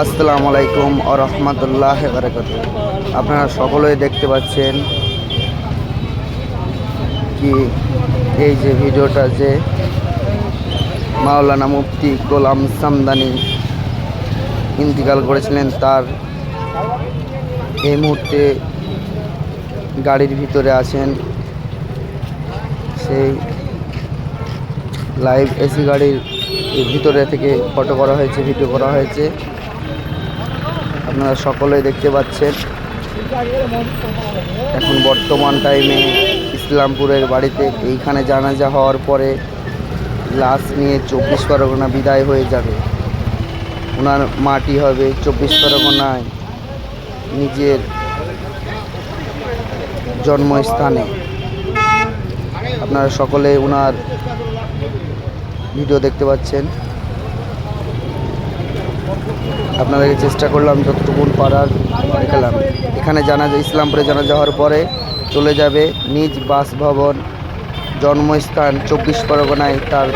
আসসালামু আলাইকুম ও রহমতুল্লাহ বারাকাতুহু। আপনারা সকলেই দেখতে পাচ্ছেন কি এই যে ভিডিওটা যে মাওলানা মুফতি গোলাম সামদানি ইন্তিকাল করেছিলেন, তার এই মুহূর্তে গাড়ির ভিতরে আছেন। সেই লাইভ এসি গাড়ির ভিতরে থেকে ফটো করা হয়েছে, ভিডিও করা হয়েছে, আপনারা সকলেই দেখতে পাচ্ছেন। এখন বর্তমান টাইমে ইসলামপুরের বাড়িতে এইখানে জানাজা হওয়ার পরে লাশ নিয়ে 24 পরগনা বিদায় হয়ে যাবে। ওনার মাটি হবে 24 পরগনায় নিজের জন্মস্থানে। আপনারা সকলে ওনার ভিডিও দেখতে পাচ্ছেন। আপনাদেরকে চেষ্টা করলাম যতটুকু পারার দেখালাম। এখানে জানাজা ইসলামপুরে জানাজা হওয়ার পরে চলে যাবে নিজ বাসভবন, জন্মস্থান 24 পরগনায় তার